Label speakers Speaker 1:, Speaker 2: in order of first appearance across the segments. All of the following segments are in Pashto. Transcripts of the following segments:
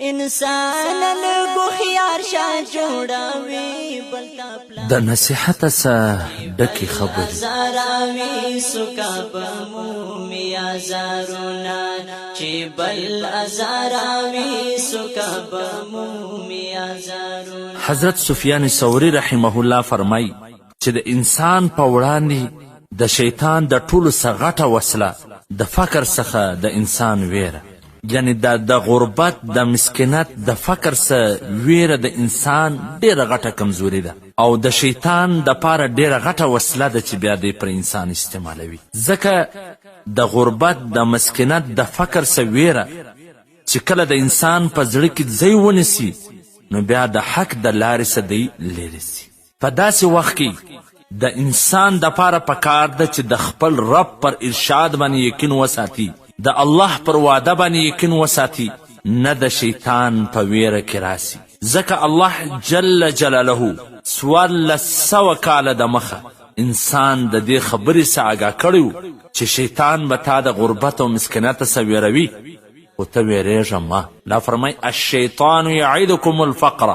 Speaker 1: انسان لګو خيار شاه جوړاوي بلتا پلا
Speaker 2: د نصیحت سره ډکې خبرې
Speaker 1: زاراوي سکا بمومیا زارونا چې بل ازاراوي سکا بمومیا زارونا.
Speaker 2: حضرت سفیان ثوری رحمه الله فرمای چې د انسان په وړاندې د شیطان د ټولو څخه غټه وسله د فقر څخه د انسان ویره، یعنی د غربت د مسکینت د فقر څخه ویره د انسان ډیره غټه کمزوري ده او د شیطان د پاره ډیره غټه وسله ده چې بیا دی پر انسان استعمالوي. ځکه د غربت د مسکینت د فقر څخه ویره چې کله د انسان په زړه کې ځای ونیسي نو بیا د حق د لارې څخه دی لیرې سي. په داسې وخت کې د انسان د پاره پکار ده چې د خپل رب پر ارشاد باندې یقین وساتي، د الله پر وعده باندې یقین وساتي، نه د شیطان په ویره کې راسي. ځکه الله جل جلاله 1400 کاله د مخه انسان د دې خبرې څخه آګاه کړی و چې شیطان به تا د غربت او مسکینت څخه ویروي، خو ته ویرېږه مه. لا فرمای الشیطان یعیدکم الفقر،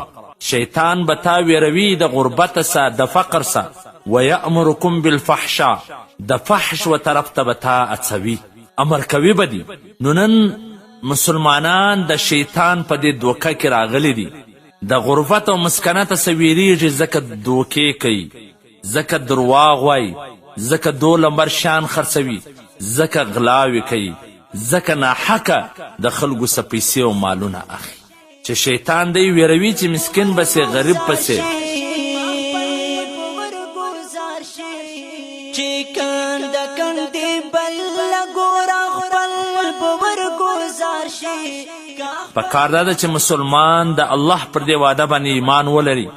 Speaker 2: شیطان به تا ویروي د غربت څخه د فقر څخه، ویأمرکم بالفحشاء، د فحش و طرف ته به تا اڅوي، امر کوي به دي. نو نن مسلمانان د شیطان په دې دوکه کې راغلي دي، د غربت او مسکنت څخه ویریږي ځکه دوکې کوي، ځکه درواغ وایي، ځکه 2 لمبر شیان خرڅوي، ځکه غلاوې کوي، ځکه ناحقه د خلکو څخه پیسې او مالونه اخلي. چې شیطان دی ویروي چې مسکین بسې غریب بسې
Speaker 1: چې کند کندې بل ګورا خپل پور گزار شي.
Speaker 2: پکار ده چې مسلمان د الله پر دې وعده باندې ایمان ولري،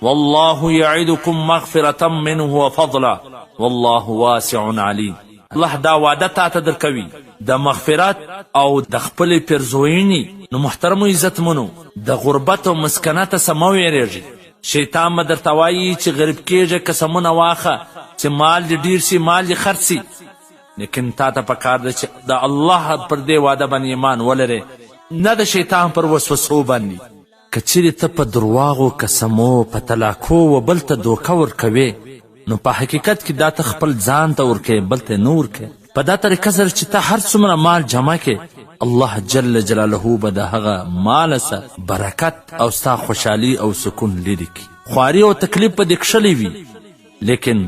Speaker 2: والله یعدکم مغفرة منه وفضلا والله واسع علیم. الله دا وعده تاته درکوي د مغفرت او د خپل پیرزوینې. نو محترمو عزتمنو، د غربت او مسکنت څخه مه ویریږئ. شیطان به درته وایي چې غریب کیږه، قسمونه واخه چې مال دې ډیر سي، مال دې خرڅ سي، لیکن تا ته پکار ده چې د الله پر دې وعده باندې ایمان ولرې، نه د شیطان پر وسوسو باندې. که چیرې ته په درواغو، قسمو، په طلاقو و بل ته دوکه ورکوې نو په حقیقت کې دا ته خپل ځان ته ورکوې، بل ته نه ورکوې. په دا طریقه سره چې ته هر څومره مال جمع کې، الله جل جلاله به د هغه مال څخه برکت او ستا خوشحالي او سکون لرې کړي. خواري او تکلیف به دې کښلی وي، لیکن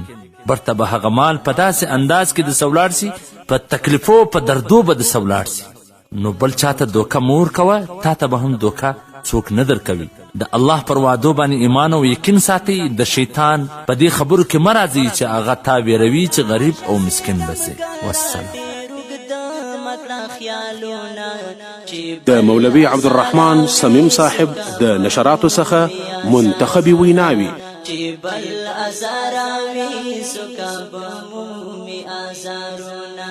Speaker 2: برته به هغه مال په داسې انداز کې د سولاړ سي، په تکلیفو په دردو به د سولاړ سي. نو بل چاته دوکه مه ورکوه، تا ته به هم دوکه څوک نه درکوي. د الله پر وعدو باندې ایمان او یقین ساتئ. د شیطان په دې خبرو کې مه راځئ چې هغه تا ویروي چې غریب او مسکین بسې. والسلام.
Speaker 3: د مولوي عبدالرحمن صمیم صاحب د نشراتو څخه منتخبي ویناوي
Speaker 1: چې بل ازاراوي سکا بمومي ازارونا.